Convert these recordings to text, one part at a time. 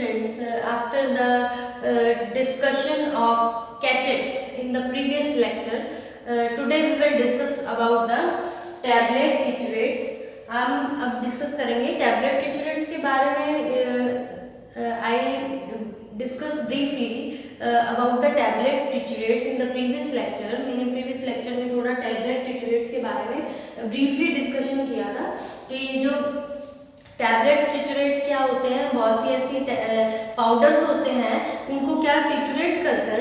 students, after the discussion of gadgets in the previous lecture, today we will discuss about the tablet टिचुरेट्स. हम अब discuss करेंगे tablet टिचुरेट्स के बारे में. I discuss briefly about the tablet triturates in the previous lecture. मैंने previous lecture में थोड़ा tablet टिचुरेट्स के बारे में ब्रीफली डिस्कशन किया था कि ये जो टैबलेट्स टिचुरेट्स क्या होते हैं, बहुत सी ऐसी पाउडर्स होते हैं, उनको क्या टिचुरेट कर कर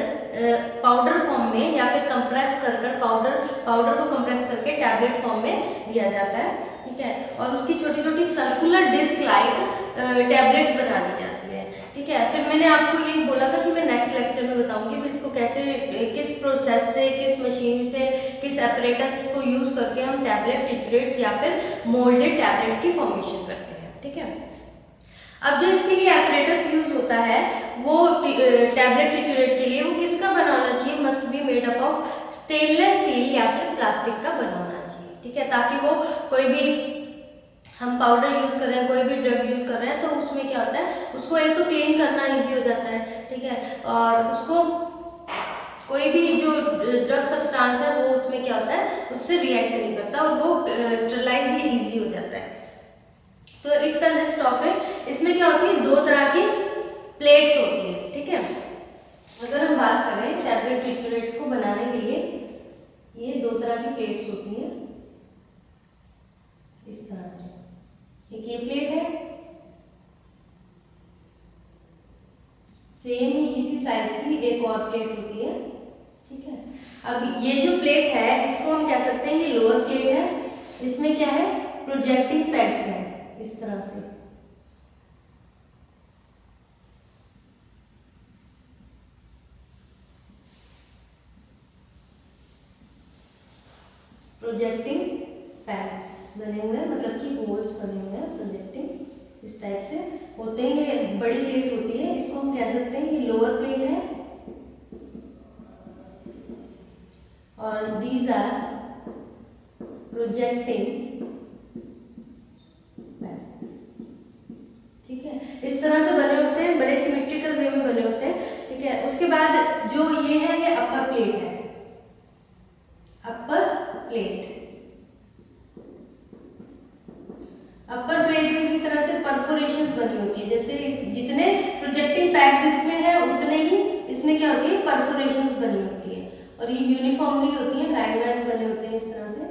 पाउडर फॉर्म में या फिर कंप्रेस कर कर पाउडर को कंप्रेस करके टैबलेट फॉर्म में दिया जाता है. ठीक है, और उसकी छोटी छोटी सर्कुलर डिस्क लाइक टैबलेट्स बना दी जाती है. ठीक है, फिर मैंने आपको ये बोला था कि मैं नेक्स्ट लेक्चर में बताऊंगी इसको कैसे, किस प्रोसेस से, किस मशीन से, किस एपरेटस को यूज करके हम टैबलेट टिचुरेट्स या फिर मोल्डेड टैबलेट्स की फॉर्मेशन करते हैं. ठीक है, अब जो इसके लिए एपरेटस यूज होता है वो टैबलेट टिचुरेट के लिए वो किसका बना होना चाहिए, must be made up of stainless steel या फिर प्लास्टिक का बना होना चाहिए. ठीक है, ताकि वो कोई भी हम पाउडर यूज कर रहे हैं, कोई भी ड्रग यूज कर रहे हैं, तो उसमें क्या होता है, उसको एक तो क्लीन करना इजी हो जाता है. ठीक है, और उसको कोई भी जो ड्रग सब्सटेंस है वो उसमें क्या होता है, उससे रिएक्ट नहीं करता और वो स्टरलाइज भी इजी हो जाता है. तो इट कंसिस्ट ऑफ है, इसमें क्या होती है, दो तरह की प्लेट्स होती है. ठीक है, अगर हम बात करें टैबलेट टिचुरेट्स को बनाने के लिए, ये दो तरह की प्लेट्स होती हैं इस तरह से. एक ये प्लेट है, सेम ही इसी साइज की एक और प्लेट होती है. ठीक है, अब ये जो प्लेट है इसको हम कह सकते हैं ये लोअर प्लेट है. इसमें क्या है, प्रोजेक्टिंग पैड्स है इस तरह से. प्रोजेक्टिंग पैड्स बने हुए हैं, मतलब कि होल्स बने हुए हैं प्रोजेक्टिंग, इस टाइप से होते हैं. ये बड़ी प्लेट होती है, इसको हम कह सकते हैं ये लोअर प्लेट है, और दीज आर प्रोजेक्टिंग. ठीक है, इस तरह से बने होते हैं, बड़े सिमेट्रिकल वे में बने होते हैं. ठीक है, उसके बाद जो ये है ये अपर प्लेट है, अपर प्लेट. अपर प्लेट में इसी तरह से परफोरेशंस बनी होती है, जैसे जितने प्रोजेक्टिंग पैड्स इसमें है उतने ही इसमें क्या होती है, परफोरेशंस बनी होती है, और ये यूनिफॉर्मली होती है, लाइन वाइज बने होते हैं इस तरह से.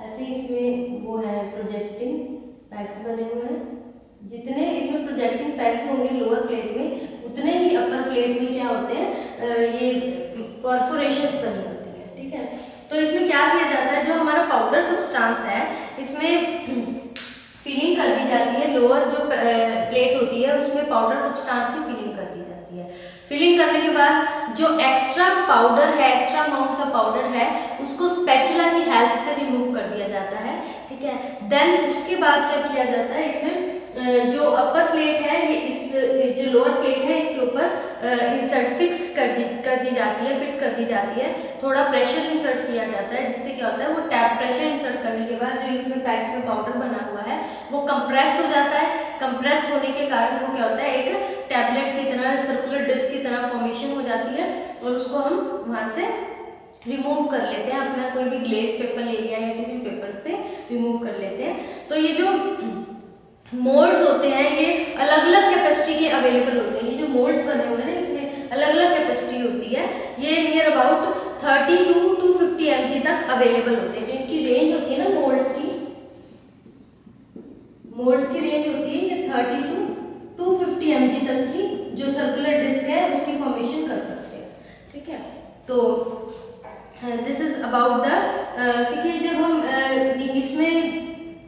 ऐसे इसमें वो है प्रोजेक्टिंग पैड्स बने हुए हैं. जितने इसमें प्रोजेक्टिंग पैड्स होंगे लोअर प्लेट में, उतने ही अपर प्लेट में क्या होते हैं, ये परफोरेशंस बनी होती है. ठीक है, तो इसमें क्या किया जाता है, जो हमारा पाउडर सब्सटेंस है इसमें फिलिंग कर दी जाती है. लोअर जो प्लेट होती है उसमें पाउडर सब्सटेंस की फिलिंग कर दी जाती है. फिलिंग करने के बाद जो एक्स्ट्रा पाउडर है, एक्स्ट्रा अमाउंट का पाउडर है, उसको स्पैचुला की हेल्प से रिमूव कर दिया जाता है. ठीक है, देन उसके बाद क्या किया जाता है, इसमें जो अपर प्लेट है ये इस जो लोअर प्लेट है इसके ऊपर इंसर्ट फिक्स कर दी जाती है, फिट कर दी जाती है. थोड़ा प्रेशर इंसर्ट किया जाता है, जिससे क्या होता है, वो टैप प्रेशर इंसर्ट करने के बाद जो इसमें पैक्स में पाउडर बना हुआ है वो कंप्रेस हो जाता है. कंप्रेस होने के कारण वो क्या होता है, एक टैबलेट की तरह, सर्कुलर डिस्क की तरह फॉर्मेशन हो जाती है, और उसको हम वहां से रिमूव कर लेते हैं. अपना कोई भी ग्लेज पेपर ले लिया या किसी पेपर पे रिमूव कर लेते हैं. तो ये जो मोल्ड्स होते हैं ये अलग अलग कैपेसिटी के अवेलेबल होते हैं. ये जो मोल्ड्स बने हुए हैं ना, इसमें अलग अलग कैपेसिटी होती है. ये नियर अबाउट 30 to 250 mg तक अवेलेबल होते हैं. जो इनकी रेंज होती है ना मोल्ड्स की रेंज होती है ये 30 to 250 mg तक की जो सर्कुलर डिस्क है उसकी फॉर्मेशन कर सकते हैं. ठीक है, तो दिस इज अबाउट द, क्योंकि जब हम इसमें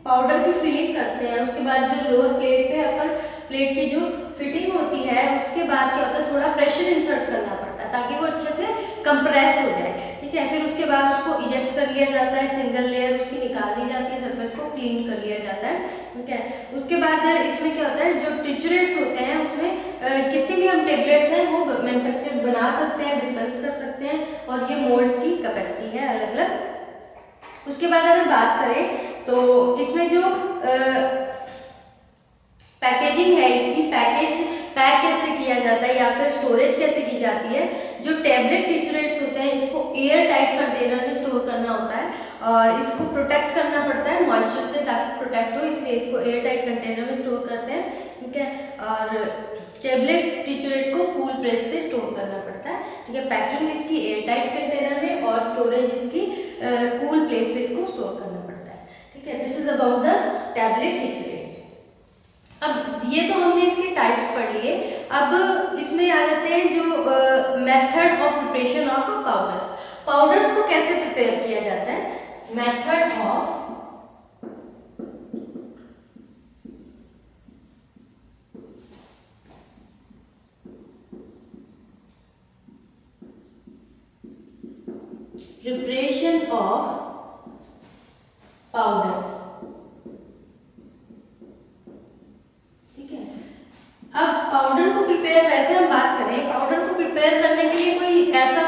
पाउडर की फिलिंग करते हैं उसके बाद जो लोअर प्लेट पे अपर प्लेट की जो फिटिंग होती है उसके बाद क्या होता है, थोड़ा प्रेशर इंसर्ट करना पड़ता है ताकि वो अच्छे से कंप्रेस हो जाए. ठीक है, फिर उसके बाद उसको इजेक्ट कर लिया जाता है, सिंगल लेयर उसकी निकाल ली जाती है, सरफेस को क्लीन कर लिया जाता है. ठीक है, उसके बाद इसमें क्या होता है, जो टिचुरेट्स होते हैं उसमें कितनी भी हम टेबलेट्स हैं वो मैन्युफैक्चर बना सकते हैं, डिस्पेंस कर सकते हैं, और ये मोल्ड्स की कैपेसिटी है अलग अलग. उसके बाद अगर बात करें तो इसमें जो पैकेजिंग है पैक कैसे किया जाता है या फिर स्टोरेज कैसे की जाती है। जो टैबलेट टिचुरेट्स होते हैं इसको एयर टाइट कंटेनर में स्टोर करना होता है और इसको प्रोटेक्ट करना पड़ता है मॉइस्चर से ताकि प्रोटेक्ट हो, इसलिए इसको एयर टाइट कंटेनर में स्टोर करते हैं, ठीक है। और टैबलेट्स टिचुरेट को कूल प्लेस पे स्टोर करना पड़ता है, ठीक है। पैकिंग इसकी एयर टाइट कंटेनर में और स्टोरेज इसकी कूल प्लेस पे इसको स्टोर करना पड़ता है, ठीक है। This is about the tablet triturates. अब ये तो हमने इसके टाइप्स पढ़ लिए, अब इसमें आ जाते हैं जो method of preparation of powders. Powders को कैसे प्रिपेयर किया जाता है, method of preparation of powders, ठीक है। अब पाउडर को प्रिपेयर, वैसे हम बात करें पाउडर को प्रिपेयर करने के लिए कोई ऐसा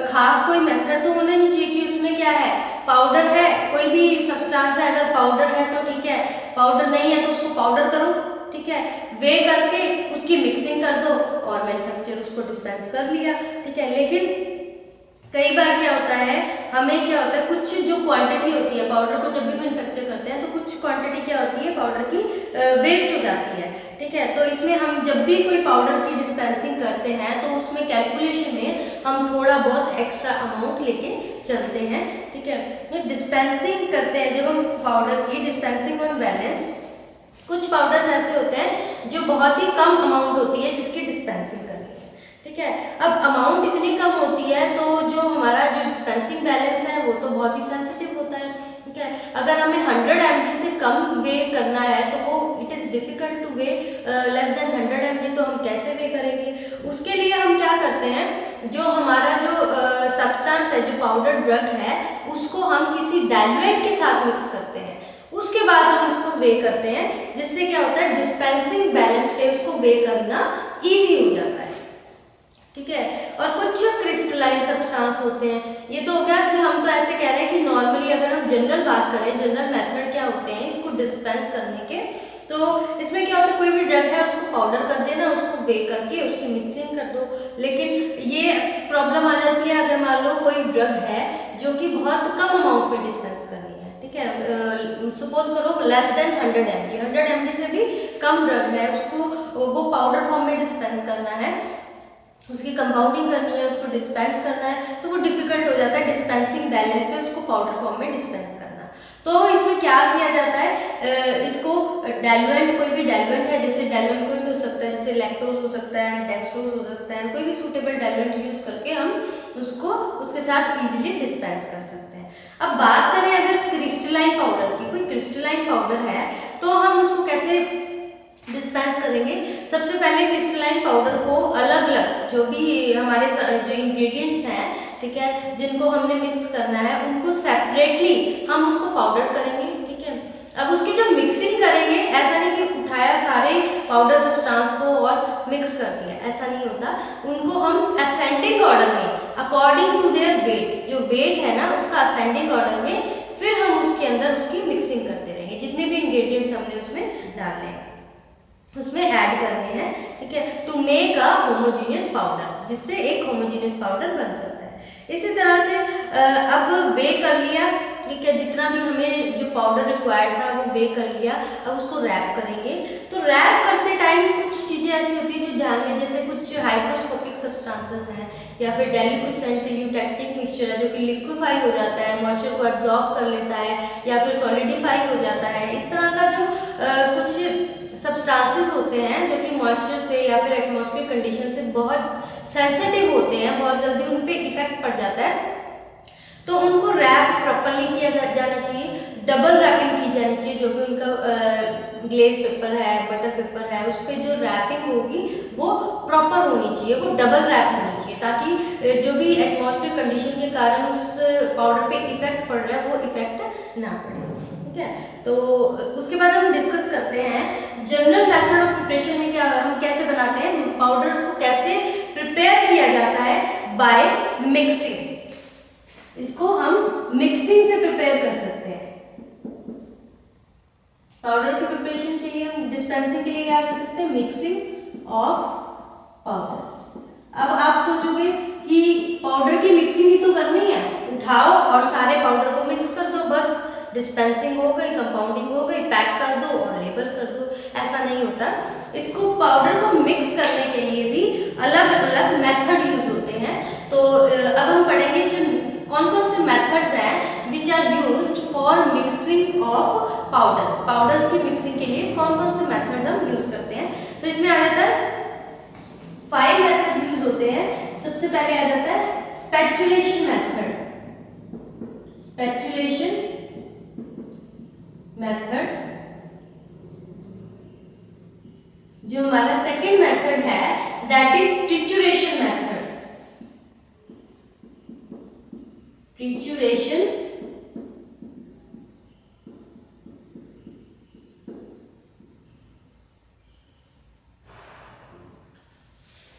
खास कोई मेथड तो होना नहीं चाहिए कि उसमें क्या है, पाउडर है, कोई भी सब्सटेंस है, अगर पाउडर है तो ठीक है, पाउडर नहीं है तो उसको पाउडर करो, ठीक है, वे करके उसकी मिक्सिंग कर दो और मैन्युफैक्चर उसको डिस्पेंस कर लिया, ठीक है। लेकिन कई बार क्या होता है, हमें क्या होता है, कुछ जो क्वांटिटी होती है पाउडर को जब भी मैन्युफैक्चर करते हैं तो कुछ क्वांटिटी क्या होती है पाउडर की वेस्ट हो जाती है, ठीक है। तो इसमें हम जब भी कोई पाउडर की डिस्पेंसिंग करते हैं तो उसमें कैलकुलेशन में हम थोड़ा बहुत एक्स्ट्रा अमाउंट लेके चलते हैं, ठीक है। तो डिस्पेंसिंग करते हैं जब हम पाउडर की डिस्पेंसिंग ऑन बैलेंस, कुछ पाउडर्स ऐसे होते हैं जो बहुत ही कम अमाउंट होती है जिसकी डिस्पेंसिंग करनी है, ठीक है। अब अमाउंट इतनी कम होती है तो जो हमारा जो डिस्पेंसिंग बैलेंस है वो तो बहुत ही सेंसिटिव होता है, ठीक है। अगर हमें 100 mg से कम वे करना है तो वो it is difficult two way less than 100 mg, तो हम कैसे वे करेंगे। उसके लिए हम क्या करते हैं, जो हमारा जो सब्सटेंस है, जो पाउडर ड्रग है, उसको हम किसी डाइल्यूएंट के साथ मिक्स करते हैं, उसके बाद हम उसको वे करते हैं, जिससे क्या होता है डिस्पेंसिंग बैलेंस पे उसको वे करना ईजी हो जाता है, ठीक है। और कुछ क्रिस्टलाइन सब्सटेंस होते हैं, ये तो हो गया कि हम तो ऐसे कह रहे हैं कि नॉर्मली अगर हम जनरल बात करें, जनरल मेथड क्या होते हैं इसको डिस्पेंस करने के, तो इसमें क्या होता है कोई भी ड्रग है उसको पाउडर कर देना, उसको वे करके उसकी मिक्सिंग कर दो। लेकिन ये प्रॉब्लम आ जाती है अगर मान लो कोई ड्रग है जो कि बहुत कम अमाउंट में डिस्पेंस करनी है, ठीक है। सपोज करो लेस देन 100 mg, 100 mg से भी कम ड्रग है, उसको वो पाउडर फॉर्म में डिस्पेंस करना है, उसकी कंपाउंडिंग करनी है, उसको डिस्पेंस करना है, तो वो डिफिकल्ट हो जाता है डिस्पेंसिंग बैलेंस पे उसको पाउडर फॉर्म में डिस्पेंस करना। तो इसमें क्या किया जाता है, इसको डाइल्यूएंट, कोई भी डाइल्यूएंट है, जैसे डाइल्यूएंट कोई भी हो सकता है, जैसे लैक्टोज हो सकता है, डेक्सट्रोज हो सकता है, कोई भी सूटेबल डाइल्यूएंट यूज करके हम उसको उसके साथ इजीली डिस्पेंस कर सकते हैं। अब बात करें अगर क्रिस्टलाइन पाउडर की, कोई क्रिस्टलाइन पाउडर है तो हम उसको कैसे डिस्पेंस करेंगे। सबसे पहले क्रिस्टलाइन पाउडर को अलग अलग जो भी हमारे जो इंग्रेडिएंट्स हैं, ठीक है, जिनको हमने मिक्स करना है उनको सेपरेटली हम उसको पाउडर करेंगे, ठीक है। अब उसकी जो मिक्सिंग करेंगे, ऐसा नहीं कि उठाया सारे पाउडर सब्सटेंस को और मिक्स कर दिया, ऐसा नहीं होता। उनको हम असेंडिंग ऑर्डर में अकॉर्डिंग टू देयर वेट, जो वेट है ना उसका असेंडिंग ऑर्डर में फिर हम उसके अंदर उसकी मिक्सिंग करते रहेंगे, जितने भी इंग्रेडिएंट्स हमने उसमें डालने हैं उसमें ऐड करने हैं, ठीक है, to make a homogeneous powder, जिससे एक होमोजीनियस पाउडर बन सकता है। इसी तरह से अब वे कर लिया, ठीक है, जितना भी हमें जो पाउडर रिक्वायर्ड था वो वे कर लिया। अब उसको रैप करेंगे, तो रैप करते टाइम कुछ चीज़ें ऐसी होती है जो ध्यान में, जैसे कुछ हाइग्रोस्कोपिक सब्सटेंसेस हैं या फिर डेलिक्विसेंट यूटैक्टिक मिक्सचर है जो कि लिक्विफाई हो जाता है, मॉइस्चर को एब्जॉर्ब कर लेता है या फिर सॉलिडिफाई हो जाता है। इस तरह का जो कुछ सब्सटेंसेस होते हैं जो कि मॉइस्चर से या फिर एटमॉस्फेरिक कंडीशन से बहुत सेंसिटिव होते हैं, बहुत जल्दी उन पे इफेक्ट पड़ जाता है, तो उनको रैप प्रॉपरली किया जाना चाहिए, डबल रैपिंग की जानी चाहिए। जो भी उनका ग्लेज पेपर है, बटर पेपर है, उस पर जो रैपिंग होगी वो प्रॉपर होनी चाहिए, वो डबल रैप होनी चाहिए, ताकि जो भी एटमॉस्फेरिक कंडीशन के कारण उस पाउडर पे इफेक्ट पड़ रहा है वो इफेक्ट ना पड़े, ठीक है। तो उसके बाद हम डिस्कस करते हैं जनरल मेथड ऑफ प्रिपरेशन में क्या हम कैसे बनाते हैं, पाउडर्स को कैसे प्रिपेयर किया जाता है बाय मिक्सिंग। इसको हम मिक्सिंग से प्रिपेयर कर सकते हैं। पाउडर के प्रिपरेशन के लिए हम डिस्पेंसिंग के लिए क्या कर सकते हैं, मिक्सिंग, ऑफ पाउडर्स। अब आप सोचोगे कि पाउडर की मिक्सिंग ही तो करनी है, उठाओ और सारे पाउडर को मिक्स कर दो, बस डिस्पेंसिंग हो गई, कंपाउंडिंग हो गई, पैक कर दो और लेबल कर दो। ऐसा नहीं होता। इसको पाउडर को मिक्स करने के लिए भी अलग अलग मेथड यूज होते हैं। तो अब हम पढ़ेंगे जो कौन कौन से मेथड्स हैं which are used for mixing of powders. Powders की मिक्सिंग के लिए कौन कौन से मेथड हम यूज करते हैं। तो इसमें आ जाता है 5 मेथड्स यूज होते हैं। सबसे पहले आ जाता है स्पैचुलेशन मेथड। स्पैचुलेशन मेथड जो हमारा सेकंड मेथड है that is trituration method. ट्रिचुरेशन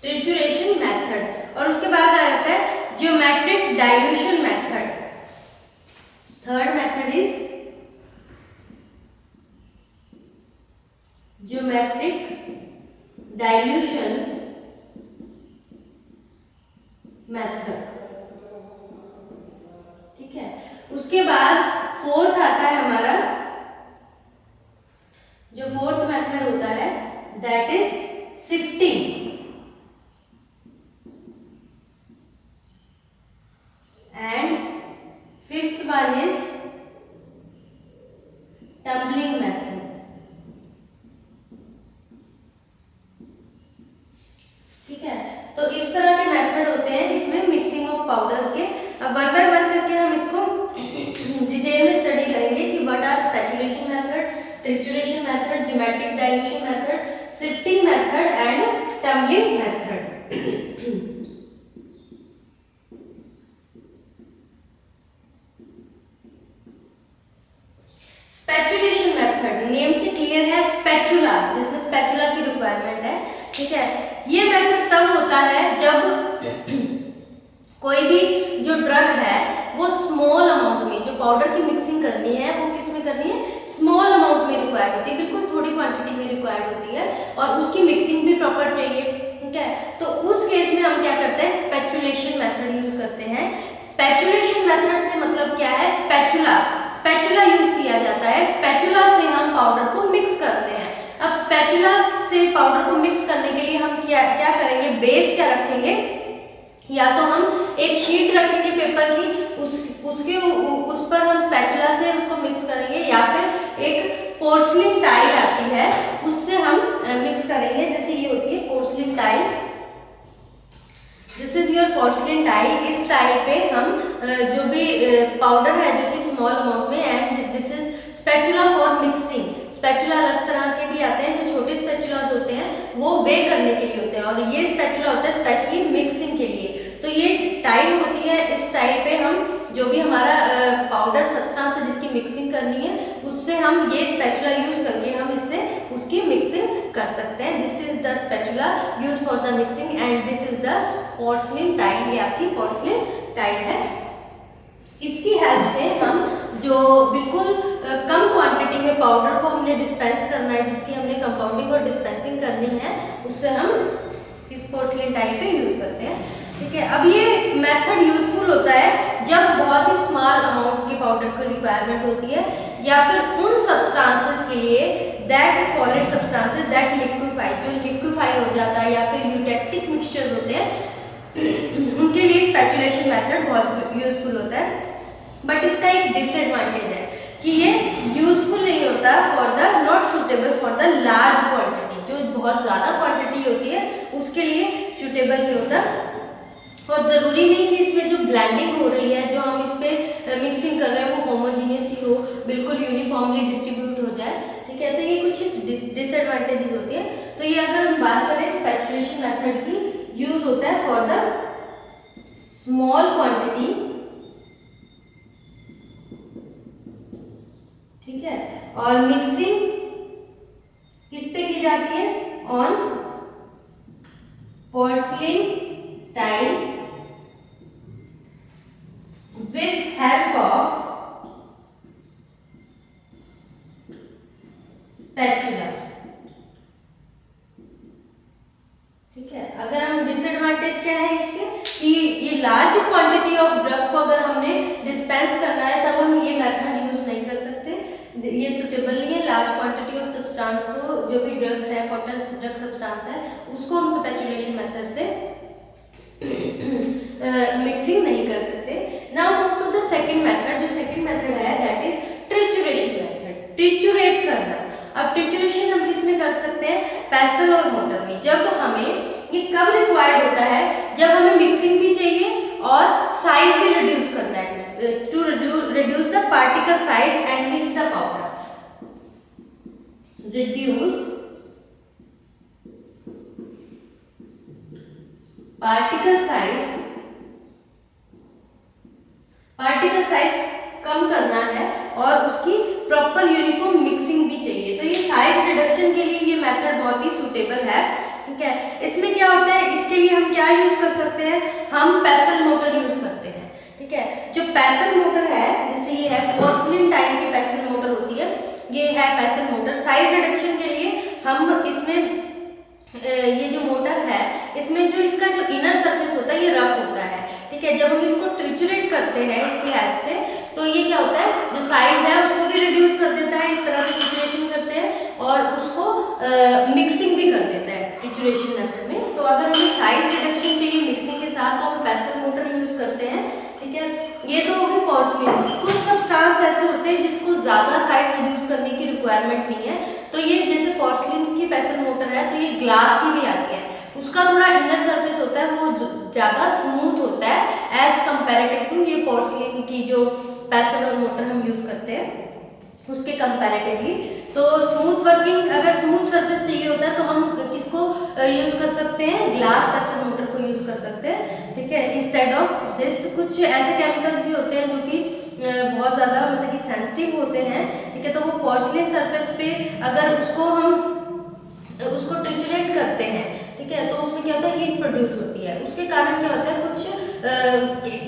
ट्रिचुरेशन method. और उसके बाद आ जाता है geometric dilution method. Third method is geometric dilution method. ठीक है। उसके बाद फोर्थ आता है हमारा, जो फोर्थ मेथड होता है that is sifting. And fifth one is tumbling method. ठीक है। तो इस तरह के मेथड होते हैं इसमें मिक्सिंग ऑफ पाउडर्स के। अब वन बाय वन करके हम इसको डिटेल में स्टडी करेंगे कि what are spatulation method, trituration method, geometric dilution method, sifting method and tumbling method. Spatulation method name से क्लियर है, स्पैचुला, जिसमें स्पैचुला की रिक्वायरमेंट है। ठीक है। ये मेथड तब होता है जब कोई भी जो ड्रग है वो स्मॉल अमाउंट में, जो पाउडर की मिक्सिंग करनी है वो किस में करनी है, स्मॉल अमाउंट में रिक्वायर्ड होती है, बिल्कुल थोड़ी क्वांटिटी में रिक्वायर्ड होती है और उसकी मिक्सिंग भी प्रॉपर चाहिए। ठीक है। तो उस केस में हम क्या करते हैं, स्पैचुलेशन मेथड यूज करते हैं। स्पैचुलेशन मेथड से मतलब क्या है, स्पैचुला, स्पैचुला यूज किया जाता है। स्पैचुला से हम पाउडर को मिक्स करते हैं। अब स्पैचुला से पाउडर को मिक्स करने के लिए हम क्या क्या करेंगे, बेस क्या रखेंगे, या तो हम एक शीट रखेंगे पेपर की, उस पर हम स्पैचुला से उसको मिक्स करेंगे, या फिर एक पोर्सलिन टाइल आती है उससे हम मिक्स करेंगे। जैसे ये होती है porcelain tile, this is your porcelain tile. इस टाइल पे हम जो भी पाउडर है जो कि स्मॉल अमाउंट में, and this is spatula for mixing. Spatula अलग तरह के भी आते हैं, जो छोटे स्पैचुलास होते हैं वो वे करने के लिए होते हैं, और ये स्पैचुला होता है स्पेशली मिक्सिंग के लिए। तो ये टाइल होती है, इस टाइल पे हम जो भी हमारा पाउडर सब्सटेंस है जिसकी मिक्सिंग करनी है, उससे हम ये स्पैचुला यूज करके हम इससे उसकी मिक्सिंग कर सकते हैं। This is the spatula use for the mixing and this is the porcelain tile. ये आपकी पोर्सलिन टाइल है। इसकी हेल्प से हम जो बिल्कुल कम क्वांटिटी में पाउडर को हमने डिस्पेंस करना है, जिसकी हमने कंपाउंडिंग और डिस्पेंसिंग करनी है, उससे हम इस पोर्सलिन टाइप पे यूज करते हैं। ठीक है। अब ये मेथड यूजफुल होता है जब बहुत ही स्मॉल अमाउंट के पाउडर की रिक्वायरमेंट होती है, या फिर उन सब्सटेंसेस के लिए that solid substances that liquefy, जो लिक्विफाई हो जाता है, या फिर यूटेक्टिक मिक्सचर्स होते हैं, उनके लिए स्पैचुलेशन मेथड बहुत यूजफुल होता है। बट इसका एक डिसएडवांटेज है कि ये यूजफुल नहीं होता for the, not suitable for the large quantity. जो बहुत ज़्यादा क्वांटिटी होती है उसके लिए सुटेबल नहीं होता। और ज़रूरी नहीं कि इसमें जो ब्लेंडिंग हो रही है, जो हम इस पर मिक्सिंग कर रहे हैं, वो होमोजीनियस ही हो, बिल्कुल यूनिफॉर्मली डिस्ट्रीब्यूट हो जाए। ठीक है। तो ये कुछ डिसएडवांटेजेस होती है। तो ये अगर हम बात करें स्पैचुलेशन मेथड की, यूज होता है फॉर द स्मॉल क्वांटिटी। ठीक है। और मिक्सिंग किस पे की जाती है, on porcelain tile with help of spatula. ये सुटेबल नहीं है। लार्ज क्वांटिटी ऑफ सब्सटेंस को, जो भी ड्रग्स है, पोटेंट ड्रग सब्सटेंस है, उसको हम स्पैचुलेशन मेथड से मिक्सिंग नहीं कर सकते। Now move to the second method. जो सेकंड मेथड है that is trituration method, triturate करना। अब ट्रिचुरेशन हम किस में कर सकते हैं? पेसल और मोटर में। जब हमें, ये कब रिक्वायर्ड होता है? जब हमें मिक्सिंग भी चाहिए और साइज भी रिड्यूस करना है, to reduce the particle size and mix the powder. Reduce particle size कम करना है और उसकी प्रॉपर यूनिफॉर्म मिक्सिंग भी चाहिए। तो ये साइज रिडक्शन के लिए ये मेथड बहुत ही सुटेबल है। ठीक है, इसमें क्या होता है, इसके लिए हम क्या यूज कर सकते हैं? हम पेसल मोटर यूज करते हैं। ठीक है, जो पेसल मोटर है, जैसे ये है पोर्सिलिन टाइप की पेसल मोटर होती है, ये है पेसल मोटर। साइज रिडक्शन के लिए हम इसमें ये जो मोटर है, इसमें जो इसका जो इनर सरफेस होता है ये रफ होता है। ठीक है, जब हम इसको ट्रिचुरेट करते हैं इसकी हेल्प से, तो ये क्या होता है, जो साइज है उसको भी रिड्यूस कर देता है। इस तरह से ट्रिचुरेशन करते हैं और उसको मिक्सिंग भी कर देता है ट्रिचुरेशन मेथड में। तो अगर हमें साइज रिडक्शन चाहिए मिक्सिंग के साथ, तो हम पेसल मोटर यूज करते हैं। ठीक है, ये तो होगी पोर्सिलिन। कुछ सब्सटेंस ऐसे होते हैं जिसको ज्यादा साइज रिड्यूस करने की रिक्वायरमेंट नहीं है, तो ये जैसे पोर्सिलिन की पेसल मोटर है, तो ये ग्लास की भी आती है। उसका थोड़ा इनर सरफेस होता है, वो ज्यादा स्मूथ होता है एज कंपैरेटिव टू ये पोर्सिलिन की जो पेसल और मोटर हम यूज करते हैं उसके कंपैरेटिवली। तो स्मूथ वर्किंग, अगर स्मूथ सरफेस चाहिए होता है तो हम किसको यूज कर सकते हैं? ग्लास पेसल मोटर को यूज कर सकते हैं। ठीक है, इंस्टेड ऑफ दिस कुछ ऐसे केमिकल्स भी होते हैं जो कि बहुत ज़्यादा मतलब कि सेंसिटिव होते हैं। ठीक है, तो वो पोर्सिलिन सरफेस पे अगर उसको ट्रिचुरेट करते हैं, ठीक है, तो उसमें क्या होता है, हीट प्रोड्यूस होती है। उसके कारण क्या होता है, कुछ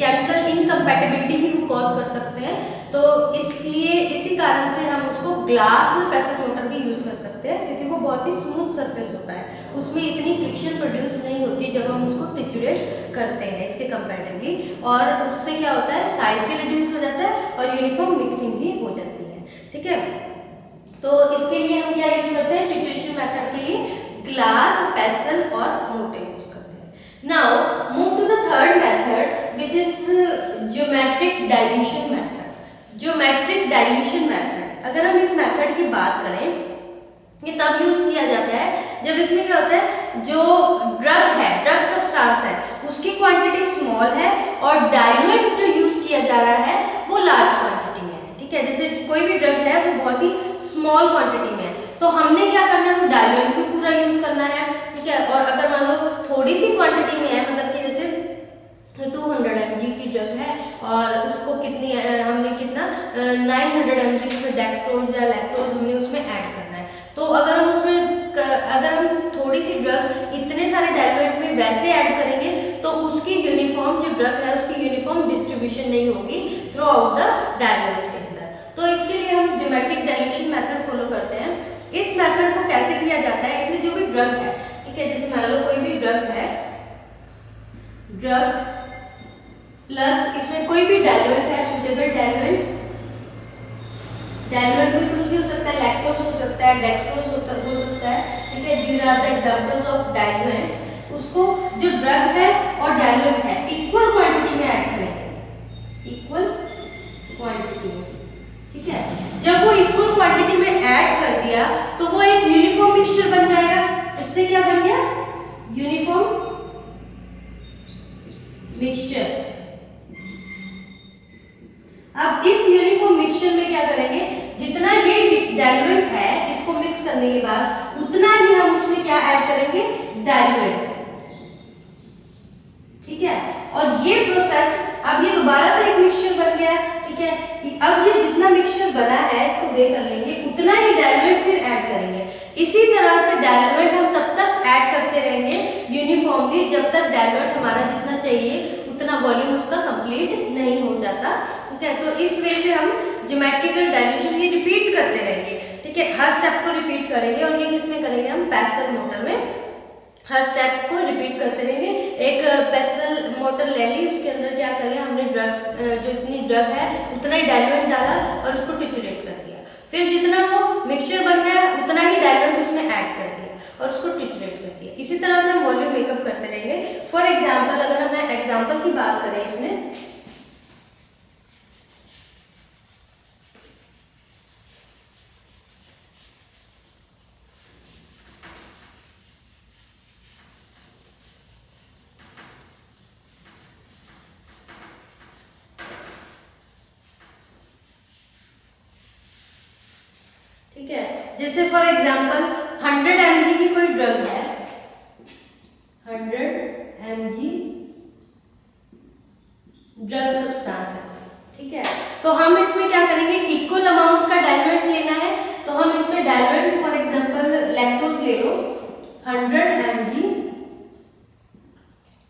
केमिकल इनकम्पैटिबिलिटी भी कॉज कर सकते हैं। तो इसलिए इसी कारण से हम उसको ग्लास पेसल मोटर भी यूज कर सकते हैं, क्योंकि वो बहुत ही स्मूथ सरफेस होता है, उसमें इतनी फ्रिक्शन प्रोड्यूस नहीं होती जब हम उसको ट्रिचुरेट करते हैं इसके कंपैरेटिवली। और उससे क्या होता है, साइज भी रिड्यूस हो जाता है और यूनिफॉर्म मिक्सिंग भी हो जाती है। ठीक है, तो इसके लिए हम क्या यूज करते हैं? ट्रिचुरेशन मेथड के लिए ग्लास, पेसल और मोटर यूज करते हैं। Now move to the third method which is geometric dilution method. Geometric dilution method, अगर हम इस मेथड की बात करें, ये तब यूज किया जाता है जब इसमें क्या होता है, जो ड्रग है, ड्रग सब्सटेंस है, उसकी क्वांटिटी स्मॉल है और डाइल्यूएंट जो यूज किया जा रहा है वो लार्ज क्वांटिटी में है। ठीक है, जैसे कोई भी ड्रग है वो बहुत ही स्मॉल क्वांटिटी में है, तो हमने क्या करना है, वो डाइल्यूएंट भी पूरा यूज करना है। ठीक है, और अगर मान लो थोड़ी सी क्वांटिटी में है, मतलब कि जैसे 200 mg की ड्रग है और उसको कितनी हमने कितना 900 mg उसमें डेक्सट्रोज या लैक्टोज हमने उसमें ऐड करना है। तो अगर हम थोड़ी सी ड्रग इतने सारे डाइल्यूएंट में वैसे ऐड करेंगे तो उसकी यूनिफॉर्म जो ड्रग है उसकी यूनिफॉर्म डिस्ट्रीब्यूशन नहीं होगी थ्रू आउट द डाइल्यूएंट के अंदर। तो इसके लिए हम ज्योमेट्रिक डाइल्यूशन मेथड फॉलो करते हैं। इस मेथड को कैसे किया जाता है, इसमें जो भी ड्रग है, ठीक है, जैसे मान लो कोई भी ड्रग है, ड्रग प्लस इसमें कोई भी डाइल्यूएंट है, सुटेबल डाइल्यूएंट में कुछ भी हो सकता है, लैक्टोज हो सकता है, डेक्सट्रोज हो सकता है। ठीक है, these are the examples of diluents. उसको जो ड्रग है और डाइल्यूएंट है इक्वल क्वांटिटी में ऐड करेंगे, इक्वल क्वांटिटी में। ठीक है, जब वो इक्वल क्वांटिटी में ऐड कर दिया तो वो एक यूनिफॉर्म मिक्सचर बन जाएगा। इससे क्या बन गया, यूनिफॉर्म मिक्सचर। अब इस यूनिफॉर्म मिक्सचर में क्या करेंगे, जितना ये डाइल्यूएंट है इसको मिक्स करने के बाद उतना ही हम उसमें क्या ऐड करेंगे, डाइल्यूएंट। ठीक है, और ये प्रोसेस, अब ये दोबारा से एक मिक्सचर बन गया। ठीक है, अब ये जितना मिक्सचर बना है इसको वे कर लेंगे, उतना ही डाइल्यूएंट फिर ऐड करेंगे। इसी तरह से डाइल्यूएंट हम तब तक ऐड करते रहेंगे यूनिफॉर्मली जब तक डाइल्यूएंट हमारा जितना चाहिए उतना वॉल्यूम उसका कंप्लीट नहीं हो जाता। ठीक है, तो इस वे से हम ज्योमेट्रिकल डाइल्यूशन ये रिपीट करते रहेंगे। ठीक है, हर स्टेप को रिपीट करेंगे और ये किस में करेंगे, हम पेसल मोटर में हर स्टेप को रिपीट करते रहेंगे। एक पेसल मोटर ले ली, उसके अंदर क्या करें, हमने ड्रग्स जो इतनी ड्रग है उतना ही डाइल्यूएंट डाला और उसको ट्रिचुरेट कर दिया। फिर जितना वो मिक्सचर बन गया उतना ही डाइल्यूएंट उसमें ऐड कर दिया और उसको टिट्रेट कर दिया। इसी तरह से हम वॉल्यूम मेकअप करते रहेंगे। फॉर एग्जाम्पल अगर हम एग्जाम्पल की बात करें इसमें, ठीक है, जैसे फॉर एग्जाम्पल 100 mg की कोई ड्रग है, 100 mg ड्रग सब्सटेंस है, ठीक है, तो हम इसमें क्या करेंगे, इक्वल अमाउंट का डाइल्यूएंट लेना है, तो हम इसमें डाइल्यूएंट फॉर एग्जाम्पल लैक्टोज ले लो, 100 mg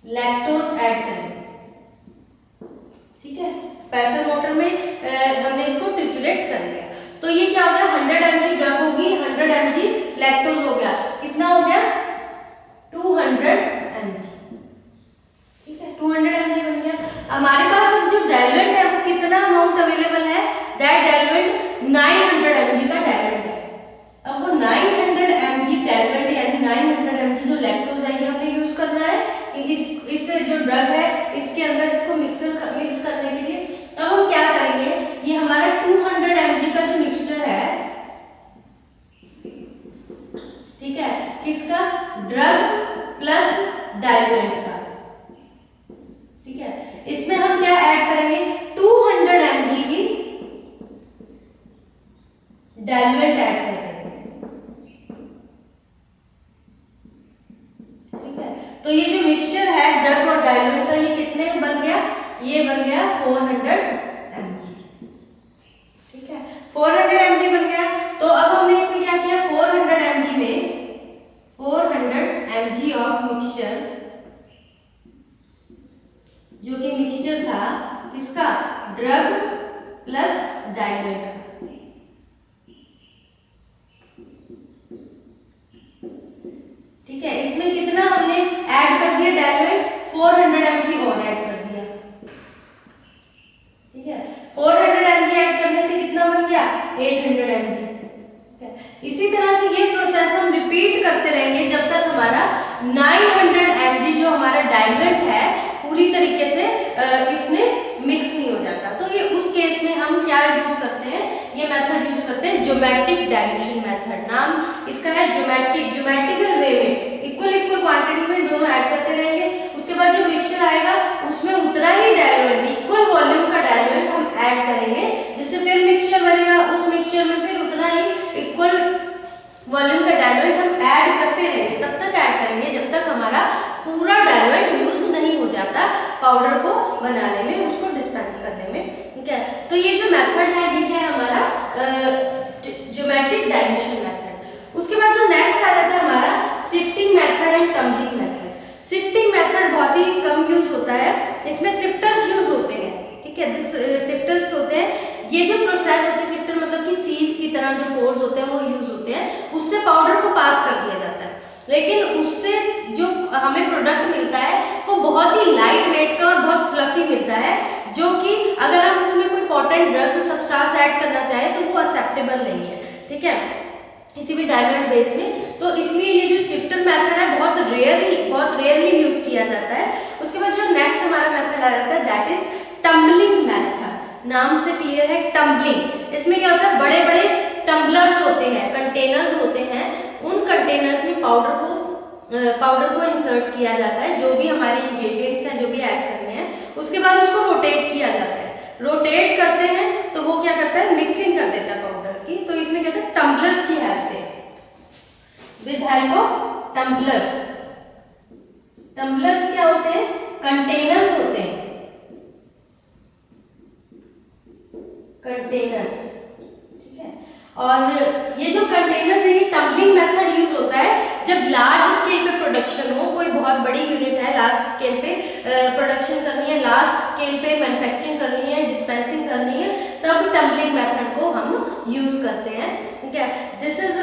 लैक्टोज ऐड करेंगे, ठीक है, पैसल वाटर में हमने इसको ट्रिचुरेट कर लिया, तो ये क्या हो गया, 100 mg ड्रग होगी, 100 mg लैक्टोज हो गया, कितना हो गया 200 mg, ठीक है, 200 mg बन गया। हमारे पास अब जो डाइल्यूएंट है वो कितना अमाउंट अवेलेबल है, दैट डाइल्यूएंट 900 mg का डाइल्यूएंट है। अब वो 900 mg डाइल्यूएंट यानी 900 mg जो लैक्टोज है ये हमने यूज करना है इस जो ड्रग है इसके अंदर इसको मिक्स करने के लिए। अब हम क्या करेंगे, ये हमारा 200 mg का जो मिक्सचर है, ठीक है, किसका, ड्रग प्लस डाइल्यूएंट का, ठीक है, इसमें हम क्या ऐड करेंगे, 200 mg की डाइल्यूएंट ऐड कर देंगे, ठीक है, तो ये जो मिक्सचर है ड्रग और डाइल्यूएंट का ये कितने बन गया, ये बन गया 400 mg, ठीक है, 400 mg बन गया। तो अब हमने इसमें क्या किया, 400 mg में 400 mg ऑफ मिक्सचर, जो कि मिक्सचर था इसका ड्रग प्लस डाइल्यूएंट का, ठीक है, इसमें कितना हमने ऐड कर दिया डाइल्यूएंट, 400 mg और ऐड कर दिया, ठीक है, 400 mg ऐड करने से कितना बन गया 800 mg। इसी तरह से ये प्रोसेस हम रिपीट करते रहेंगे जब तक हमारा 900 mg जो हमारा डाइल्यूएंट है पूरी तरीके से इसमें मिक्स नहीं हो जाता। तो ये उस केस में हम क्या यूज करते हैं, ये मेथड यूज करते हैं ज्योमेट्रिक डाइल्यूशन मेथड, नाम इसका है ज्योमेट्रिकल वे में इक्वल क्वांटिटी में दोनों ऐड करते रहेंगे, उसके बाद जो मिक्सचर आएगा उसमें उतना ही डाइल्यूएंट इक्वल वॉल्यूम का डाइल्यूएंट हम ऐड करेंगे, जिससे फिर मिक्सचर बनेगा, उस मिक्सचर में फिर उतना ही इक्वल वॉल्यूम का डाइल्यूएंट हम ऐड करते रहेंगे, तब तक ऐड करेंगे जब तक हमारा पूरा डाइल्यूएंट यूज नहीं हो जाता पाउडर को बनाने में, उसको डिस्पेंस करने में, ठीक है। तो ये जो मेथड है ये क्या है हमारा ज्योमेट्रिक डाइल्यूशन मेथड। उसके बाद जो नेक्स्ट आ जाता है हमारा sifting method and tumbling method. Sifting method बहुत ही कम यूज होता है, इसमें सिफ्टर्स यूज होते हैं, ठीक है, सिफ्टर्स होते हैं, ये जो प्रोसेस होते हैं सिफ्टर मतलब कि सीव की तरह जो पोर्स होते हैं वो यूज होते हैं, उससे पाउडर को पास कर दिया जाता है, लेकिन उससे जो हमें प्रोडक्ट मिलता है वो बहुत ही लाइट वेट का और बहुत फ्लफी मिलता है, जो कि अगर हम उसमें कोई पोटेंट ड्रग सब्सटेंस ऐड करना चाहे तो वो एक्सेप्टेबल नहीं है, ठीक है, किसी भी डाइल्यूएंट बेस में। तो इसलिए ये जो सिफ्टर मेथड है बहुत रेयरली यूज किया जाता है। उसके बाद जो नेक्स्ट हमारा मेथड आ जाता है दैट इज टम्बलिंग मेथड, नाम से क्लियर है टम्बलिंग। इसमें क्या होता है, बड़े बड़े टम्बलर्स होते हैं, कंटेनर्स होते हैं, उन कंटेनर्स में पाउडर को इंसर्ट किया जाता है, जो भी हमारे इंग्रेडिएंट्स हैं जो भी ऐड करने हैं, उसके बाद उसको रोटेट किया जाता है। रोटेट करते हैं तो वो क्या करता है, मिक्सिंग कर देता है पाउडर की, तो इसमें कहते हैं टम्बलर्स की हेल्प से, with help of tumblers. Tumblers क्या होते हैं, कंटेनर्स होते हैं, कंटेनर्स, ठीक है, और ये जो कंटेनर्स है ये टम्बलिंग मेथड यूज होता है जब लार्ज स्केल पे प्रोडक्शन हो, कोई बहुत बड़ी यूनिट है, लार्ज स्केल पे प्रोडक्शन करनी है, लार्ज स्केल पे मैन्युफैक्चरिंग करनी है, डिस्पेंसिंग करनी है, तब टम्बलिंग मेथड को हम यूज करते हैं, ठीक है। This is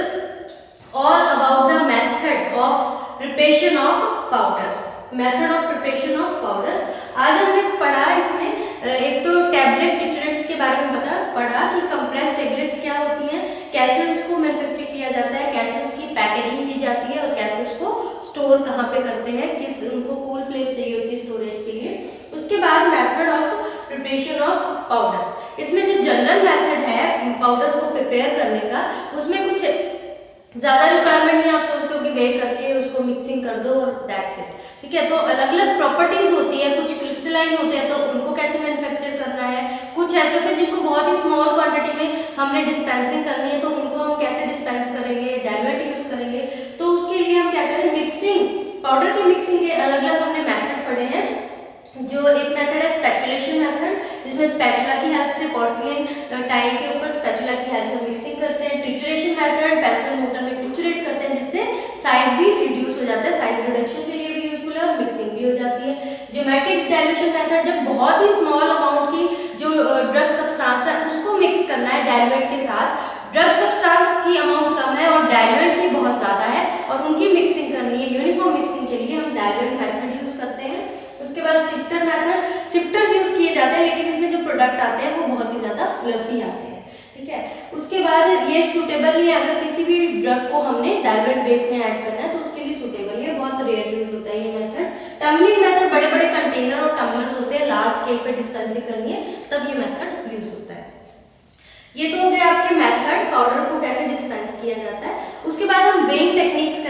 all about the method of preparation of powders, method of preparation of powders. आज हमने पढ़ा इसमें एक तो टैबलेट टिट्रेट्स के बारे में पढ़ा कि कंप्रेस टैबलेट्स क्या होती हैं, कैसे उसको मैन्युफैक्चर किया जाता है, कैसे उसकी पैकेजिंग की जाती है और कैसे उसको स्टोर कहाँ पे करते हैं, किस उनको कूल प्लेस चाहिए होती है स्टोरेज के लिए। उसके बाद method of preparation of powders, इसमें जो जनरल मेथड है पाउडर्स को प्रिपेयर करने का, उसमें कुछ ज़्यादा रिक्वायरमेंट नहीं, आप सोचते हो कि वे करके उसको मिक्सिंग कर दो और दैट्स इट, ठीक है। तो अलग अलग प्रॉपर्टीज होती है, कुछ क्रिस्टलाइन होते हैं तो उनको कैसे मैन्युफैक्चर करना है, कुछ ऐसे होते हैं जिनको बहुत ही स्मॉल क्वांटिटी में हमने डिस्पेंसिंग करनी है तो उनको हम कैसे डिस्पेंस करेंगे, डाइल्यूट यूज करेंगे। तो उसके लिए हम क्या करें, मिक्सिंग, पाउडर की मिक्सिंग के अलग अलग हमने मेथड पढ़े हैं। जो एक मेथड है स्पैचुलेशन मेथड, जिसमें स्पैचुला की हेल्प से पोर्सिलेन टाइल के ऊपर स्पैचुला की हेल्प से मिक्सिंग करते हैं। ट्रिचुरेशन मेथड पेसल मोटर में ट्रिचुरेट करते हैं जिससे साइज भी रिड्यूस हो जाता है, साइज रिडक्शन के लिए भी यूजफुल है और मिक्सिंग भी हो जाती है। ज्योमेट्रिक डाइल्यूशन मेथड, जब बहुत ही स्मॉल अमाउंट की जो ड्रग सब्सटेंस है उसको मिक्स करना है डाइल्यूएंट के साथ, ड्रग सब्सटेंस की अमाउंट कम है और डाइल्यूएंट की बहुत ज़्यादा है और उनकी मिक्सिंग करनी है, यूनिफॉर्म मिक्सिंग के लिए हम डाइल्यूएंट मेथड यूज करते हैं। उसके बाद सिफ्टर मेथड, सिफ्टर्स यूज किए जाते हैं लेकिन इसमें जो प्रोडक्ट आते हैं वो बहुत ही ज़्यादा फ्लफी आते हैं, ठीक है। उसके बाद ये सूटेबल नहीं है, अगर किसी भी ड्रग को हमने डाइल्यूएंट बेस में ऐड करना है तो उसके लिए सूटेबल है, बहुत रेयर यूज होता है ये मेथड। टम्बलिंग मेथड, बड़े बड़े कंटेनर और टम्बलर्स होते हैं, लार्ज स्केल पे डिस्पेंसिंग करनी है तब ये मेथड यूज होता है। ये तो हो गया आपके मेथड, पाउडर को कैसे डिस्पेंस किया जाता है। उसके बाद हम वेइंग टेक्निक्स